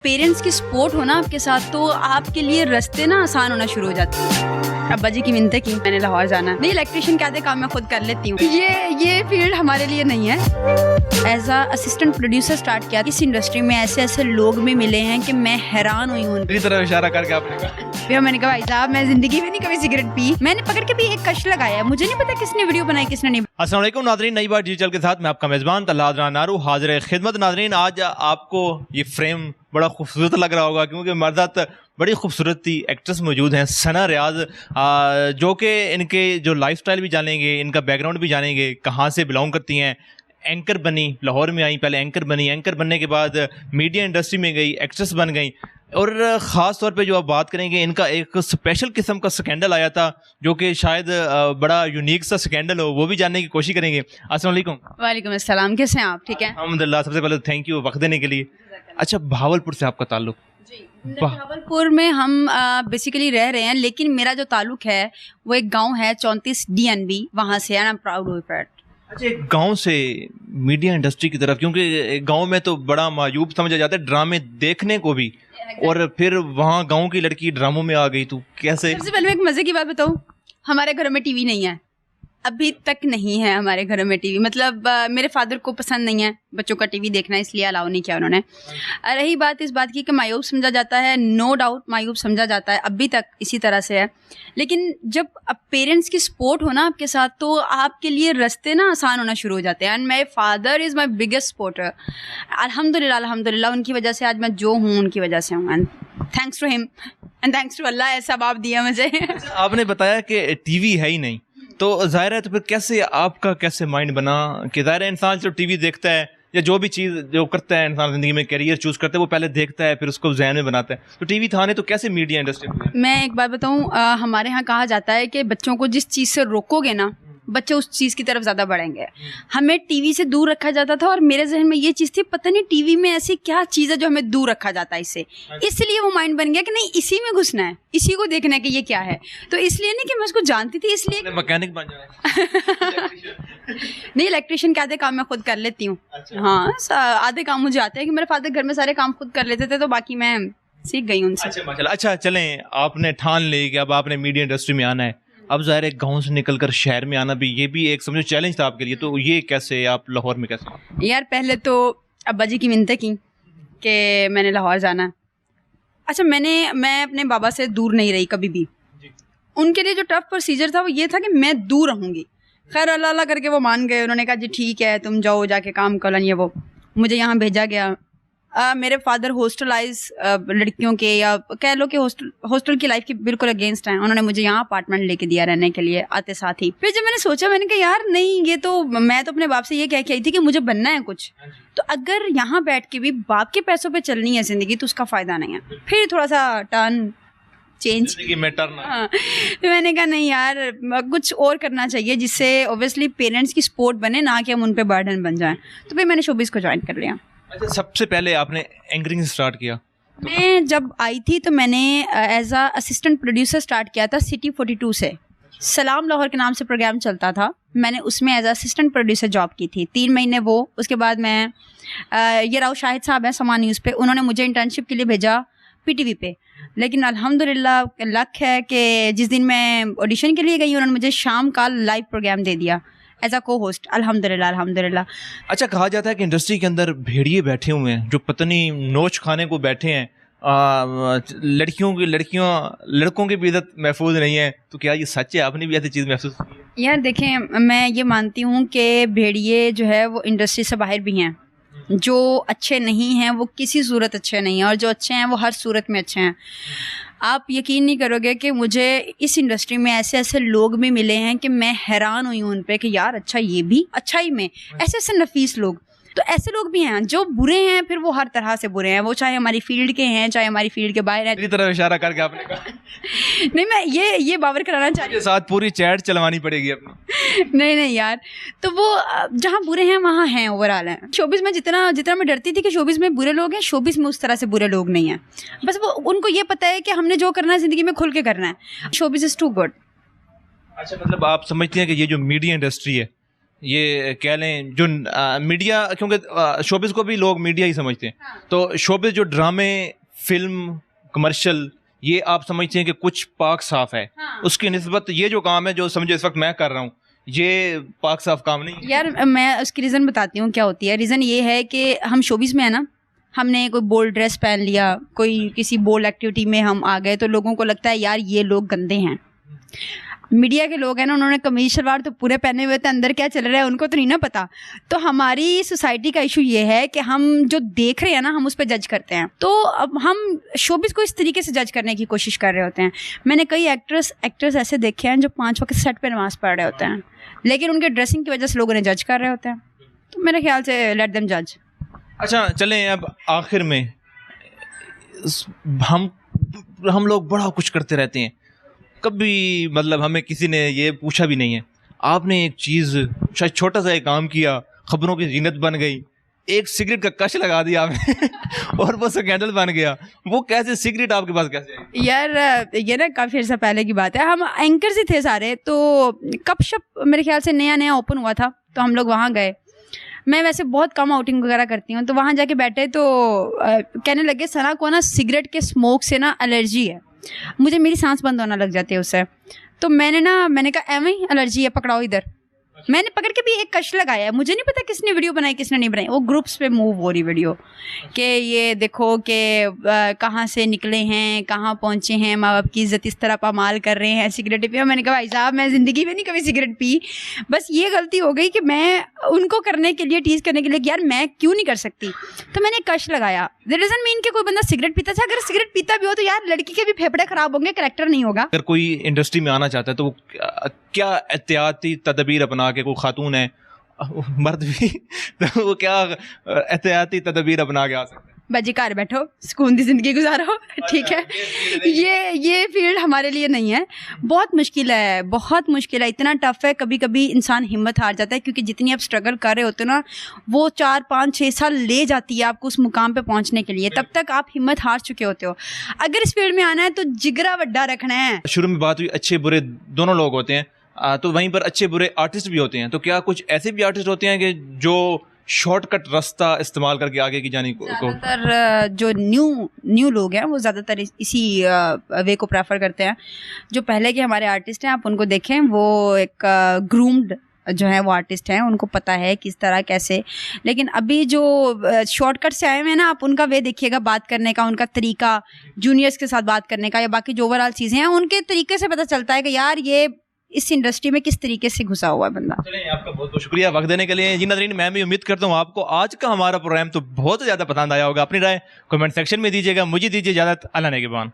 Parents की support हो ना आपके साथ तो आपके लिए रास्ते ना आसान होना शुरू हो जाते हैं। अब्बा जी की मिन्नतें की मैंने लाहौर जाना, नहीं इलेक्ट्रिशियन क्या दे काम मैं खुद कर लेती हूँ, ये फील्ड हमारे लिए नहीं है। As a assistant producer start किया। इस इंडस्ट्री में ऐसे ऐसे लोग भी मिले हैं कि मैं हैरान हुई हूँ। मेरी तरफ इशारा करके आपने कहा फिर मैंने कहा भाई साहब मैं जिंदगी में नहीं कभी सिगरेट पी, मैंने पकड़ के भी एक कश लगाया, मुझे नहीं पता किसने वीडियो बनाई किसने नहीं। अस्सलाम वालेकुम नाज़रीन, नई बार डिजिटल के साथ मैं आपका मेज़बान तल्ला नारू हाजिर खिदमत। नाज़रीन आज आपको ये फ्रेम बड़ा खूबसूरत लग रहा होगा क्योंकि मर्दात बड़ी खूबसूरत थी एक्ट्रेस मौजूद हैं, सना रियाज, जो कि इनके जो लाइफस्टाइल भी जानेंगे, इनका बैकग्राउंड भी जानेंगे, कहाँ से बिलोंग करती हैं। एंकर बनी, लाहौर में आई, पहले एंकर बनी, एंकर बनने के बाद मीडिया इंडस्ट्री में गई, एक्ट्रेस बन गई। और ख़ास तौर पे जो आप बात करेंगे, इनका एक स्पेशल किस्म का स्कैंडल आया था जो कि शायद बड़ा यूनिक सा स्कैंडल हो, वो भी जानने की कोशिश करेंगे। अस्सलाम वालेकुम। वालेकुम अस्सलाम, कैसे हैं आप? ठीक है अल्हम्दुलिल्लाह। सबसे पहले थैंक यू वक्त देने के लिए। अच्छा, भावलपुर से आपका ताल्लुक? भावलपुर में हम बेसिकली रह रहे हैं, लेकिन मेरा जो ताल्लुक है वो एक गांव है 34 DNB, वहाँ से। I am proud of it. अच्छा, एक गांव से मीडिया इंडस्ट्री की तरफ, क्योंकि गांव में तो बड़ा मायूब समझा जाता है ड्रामे देखने को भी, और फिर वहाँ गांव की लड़की ड्रामों में आ गई, तो कैसे? सबसे पहले मैं एक मजे की बात बताऊं, हमारे घरों में टीवी नहीं है, अभी तक नहीं है हमारे घरों में टीवी। मतलब मेरे फादर को पसंद नहीं है बच्चों का टीवी देखना, इसलिए अलाउ नहीं किया उन्होंने। रही बात इस बात की कि मायूब समझा जाता है, नो डाउट मायूब समझा जाता है, अभी तक इसी तरह से है। लेकिन जब पेरेंट्स की सपोर्ट हो ना आपके साथ तो आपके लिए रास्ते ना आसान होना शुरू हो जाते हैं। And my father is my biggest supporter. अल्हम्दुलिल्लाह अल्हम्दुलिल्लाह, उनकी वजह से आज मैं जो हूँ उनकी वजह से हूँ। And thanks to him and thanks to अल्लाह, ऐसा बाप दिया मुझे। आपने बताया कि टीवी है ही नहीं, तो ज़ाहिर है, तो फिर कैसे आपका कैसे माइंड बना कि ज़ाहिर है इंसान जब टीवी देखता है या जो भी चीज़ जो करता है इंसान ज़िंदगी में, कैरियर चूज़ करता है, वो पहले देखता है फिर उसको ज़हन में बनाता है। तो टीवी था नहीं तो कैसे मीडिया इंडस्ट्री में? मैं एक बात बताऊं, हमारे यहाँ कहा जाता है कि बच्चों को जिस चीज़ से रोकोगे ना, बच्चे उस चीज़ की तरफ ज़्यादा बढ़ेंगे। हमें टीवी से दूर रखा जाता था और मेरे जहन में ये चीज़ थी, पता नहीं टीवी में ऐसी क्या चीज़ है जो हमें दूर रखा जाता है इससे, इसलिए वो माइंड बन गया कि नहीं इसी में घुसना है, इसी को देखना है कि ये क्या है। तो इसलिए नहीं कि मैं उसको जानती थी, इसलिए मैकेनिक बन जाए। नहीं इलेक्ट्रिशियन क्या आधे काम मैं खुद कर लेती हूँ। अच्छा। हाँ, आधे काम मुझे आते हैं कि मेरे फादर घर में सारे काम खुद कर लेते थे, तो बाकी मैं सीख गई उनसे। अच्छा माशाल्लाह। अच्छा चलें, आपने ठान ली कि अब आपने मीडिया इंडस्ट्री में आना है। अब ज़ाहिर है गाँव से निकलकर शहर में आना भी, ये भी एक समझो चैलेंज था आपके लिए, तो ये कैसे आप लाहौर में कैसे? यार पहले तो अब्बा जी की मिन्नतें की कि मैंने लाहौर जाना। अच्छा, मैं अपने बाबा से दूर नहीं रही कभी भी। उनके लिए जो टफ प्रोसीजर था वो ये था कि मैं दूर रहूँगी। खैर अल्लाह अल्लाह करके वो मान गए, उन्होंने कहा जी ठीक है तुम जाओ जाके काम कर लें। ये वो मुझे यहाँ भेजा गया। मेरे फादर हॉस्टलाइज लड़कियों के, या कह लो कि हॉस्टल की लाइफ के बिल्कुल अगेंस्ट हैं। उन्होंने मुझे यहाँ अपार्टमेंट लेके दिया रहने के लिए आते साथ ही। फिर जब मैंने सोचा, मैंने कहा यार नहीं, ये तो मैं तो अपने बाप से ये कह के आई थी कि मुझे बनना है कुछ, तो अगर यहाँ बैठ के भी बाप के पैसों पे चलनी है जिंदगी तो उसका फ़ायदा नहीं है। फिर थोड़ा सा टर्न चेंज, हाँ, फिर मैंने कहा नहीं यार कुछ और करना चाहिए जिससे ऑब्वियसली पेरेंट्स की सपोर्ट बने, ना कि हम उन पे बर्डन बन जाएं। तो फिर मैंने शोबिज़ को ज्वाइन कर लिया। अच्छा, सबसे पहले आपने एंकरिंग स्टार्ट किया? मैं जब आई थी तो मैंने as a assistant producer start किया था सिटी 42 से। सलाम लाहौर के नाम से प्रोग्राम चलता था, मैंने उसमें as a assistant producer job की थी 3 महीने वो। उसके बाद मैं ये राव शाहिद साहब हैं समा न्यूज़ पे, उन्होंने मुझे इंटर्नशिप के लिए भेजा PTV पे। लेकिन अल्हम्दुलिल्लाह लक है कि जिस दिन मैं ऑडिशन के लिए गई उन्होंने मुझे शाम का लाइव प्रोग्राम दे दिया एज अ को होस्ट। अल्हम्दुलिल्लाह अल्हम्दुलिल्लाह। अच्छा, कहा जाता है कि इंडस्ट्री के अंदर भेड़िए बैठे हुए हैं जो पत्नी नोच खाने को बैठे हैं, लड़कों की भी इज्जत महफूज नहीं है, तो क्या ये सच है? आपने भी ऐसी चीज़ महसूस की है? यार देखें, मैं ये मानती हूँ कि भेड़िए जो है वो इंडस्ट्री से बाहर भी हैं। जो अच्छे नहीं हैं वो किसी सूरत अच्छे नहीं हैं, और जो अच्छे हैं वो हर सूरत में अच्छे हैं। आप यकीन नहीं करोगे कि मुझे इस इंडस्ट्री में ऐसे ऐसे लोग भी मिले हैं कि मैं हैरान हुई हूँ उन पे कि यार अच्छा ये भी अच्छाई में ऐसे ऐसे नफीस लोग। तो ऐसे लोग भी हैं जो बुरे हैं, फिर वो हर तरह से बुरे हैं, वो चाहे हमारी फील्ड के हैं चाहे हमारी फील्ड के बाहर हैं। मेरी तरफ इशारा करके आपने कहा नहीं, मैं ये बावर कराना चाह रही हूँ, साथ पूरी चैट चलवानी पड़ेगी अपनी। नहीं यार, तो वो जहाँ बुरे हैं वहाँ हैं, ओवरऑल हैं। शोबिज़ में जितना मैं डरती थी कि शोबिज़ में बुरे लोग हैं, शोबिज़ में उस तरह से बुरे लोग नहीं हैं। बस वो उनको ये पता है कि हमने जो करना है ज़िंदगी में खुल के करना है। Showbiz is too good. अच्छा, मतलब आप समझती हैं कि ये जो मीडिया इंडस्ट्री है یہ کہہ لیں جو میڈیا، کیونکہ شوبز کو بھی لوگ میڈیا ہی سمجھتے ہیں، تو شوبز جو ڈرامے، فلم، کمرشل، یہ آپ سمجھتے ہیں کہ کچھ پاک صاف ہے، اس کی نسبت یہ جو کام ہے جو سمجھو اس وقت میں کر رہا ہوں، یہ پاک صاف کام نہیں؟ یار میں اس کی ریزن بتاتی ہوں کیا ہوتی ہے. ریزن یہ ہے کہ ہم شوبز میں ہیں نا، ہم نے کوئی بولڈ ڈریس پہن لیا، کوئی کسی بولڈ ایکٹیویٹی میں ہم آ گئے تو لوگوں کو لگتا ہے یار یہ لوگ گندے ہیں. میڈیا کے لوگ ہیں نا، انہوں نے قمیض شلوار تو پورے پہنے ہوئے تھے، اندر کیا چل رہا ہے ان کو تو نہیں نا پتا. تو ہماری سوسائٹی کا ایشو یہ ہے کہ ہم جو دیکھ رہے ہیں نا ہم اس پہ جج کرتے ہیں. تو اب ہم شوبز کو اس طریقے سے جج کرنے کی کوشش کر رہے ہوتے ہیں. میں نے کئی ایکٹرس ایسے دیکھے ہیں جو 5 وقت سیٹ پہ نماز پڑھ رہے ہوتے ہیں، لیکن ان کے ڈریسنگ کی وجہ سے لوگ انہیں جج کر رہے ہوتے ہیں. تو میرے خیال سے لیٹ دیم جج. اچھا چلیں اب آخر میں، ہم لوگ بڑا کچھ کرتے رہتے ہیں، کبھی مطلب ہمیں کسی نے یہ پوچھا بھی نہیں ہے. آپ نے ایک چیز شاید چھوٹا سا ایک کام کیا، خبروں کی زینت بن گئی، ایک سگریٹ کا کش لگا دیا آپ نے اور وہ سکینڈل بن گیا. وہ کیسے سگریٹ آپ کے پاس کیسے آئی؟ یار یہ نا کافی عرصہ پہلے کی بات ہے، ہم اینکرز ہی تھے سارے، تو کپ شپ میرے خیال سے نیا اوپن ہوا تھا، تو ہم لوگ وہاں گئے. میں ویسے بہت کم آؤٹنگ وغیرہ کرتی ہوں، تو وہاں جا کے بیٹھے تو کہنے لگے ثنا کو نا سگریٹ کے اسموک سے نا الرجی ہے، مجھے میری سانس بند ہونا لگ جاتی ہے اس سے. تو میں نے کہا ایویں الرجی ہے، پکڑاؤ ادھر. میں نے پکڑ کے بھی ایک کش لگایا ہے. مجھے نہیں پتا کس نے ویڈیو بنائی کس نے نہیں بنائی، وہ گروپس پہ موو ہو رہی ویڈیو کہ یہ دیکھو کہ کہاں سے نکلے ہیں، کہاں پہنچے ہیں، ماں باپ کی عزت اس طرح پامال کر رہے ہیں، سگریٹ پی. میں نے کہا بھائی صاحب میں زندگی میں نہیں کبھی سگریٹ پی، بس یہ غلطی ہو گئی کہ میں ان کو کرنے کے لیے، ٹیز کرنے کے لیے کہ یار میں کیوں نہیں کر سکتی، تو میں نے کش لگایا. دیٹ ڈزنٹ مین کہ کوئی بندہ سگریٹ پیتا تھا. اگر سگریٹ پیتا بھی ہو تو یار لڑکی کے بھی پھیپھڑے خراب ہوں گے، کریکٹر نہیں ہوگا. اگر کوئی انڈسٹری میں آنا چاہتا ہے تو وہ کیا احتیاطی تدابیر اپنا کے، کوئی خاتون ہے مرد بھی تو وہ کیا احتیاطی تدابیر اپنا کے آ سکتے ہیں؟ باجی گھر بیٹھو، سکون دی زندگی گزارو، ٹھیک ہے. یہ فیلڈ ہمارے لیے نہیں ہے. بہت مشکل ہے، بہت مشکل ہے، اتنا ٹف ہے. کبھی کبھی انسان ہمت ہار جاتا ہے، کیونکہ جتنی آپ اسٹرگل کر رہے ہوتے ہو نا، وہ 4 5 6 سال لے جاتی ہے آپ کو اس مقام پہ پہنچنے کے لیے. تب تک آپ ہمت ہار چکے ہوتے ہو. اگر اس فیلڈ میں آنا ہے تو جگرا وڈا رکھنا ہے. شروع میں بات ہوئی اچھے برے دونوں لوگ ہوتے ہیں، تو وہیں پر اچھے برے آرٹسٹ بھی ہوتے ہیں. تو کیا کچھ ایسے بھی آرٹسٹ ہوتے ہیں کہ جو شارٹ کٹ راستہ استعمال کر کے آگے کی جانی کو؟ زیادہ تر جو نیو لوگ ہیں وہ زیادہ تر اسی وے کو پریفر کرتے ہیں. جو پہلے کے ہمارے آرٹسٹ ہیں آپ ان کو دیکھیں، وہ ایک گرومڈ جو ہیں وہ آرٹسٹ ہیں، ان کو پتہ ہے کس طرح کیسے. لیکن ابھی جو شارٹ کٹ سے آئے ہوئے ہیں نا، آپ ان کا وے دیکھیے گا بات کرنے کا، ان کا طریقہ جونیئرس کے ساتھ بات کرنے کا، یا باقی جو اوور آل چیزیں ہیں ان کے طریقے سے پتہ چلتا ہے کہ یار یہ اس انڈسٹری میں کس طریقے سے گھسا ہوا ہے بندہ. چلیں آپ کا بہت بہت شکریہ وقت دینے کے لیے. جی ناظرین، میں بھی امید کرتا ہوں آپ کو آج کا ہمارا پروگرام تو بہت زیادہ پسند آیا ہوگا. اپنی رائے کمنٹ سیکشن میں دیجیے گا. مجھے دیجیے اجازت. اللہ نگہبان.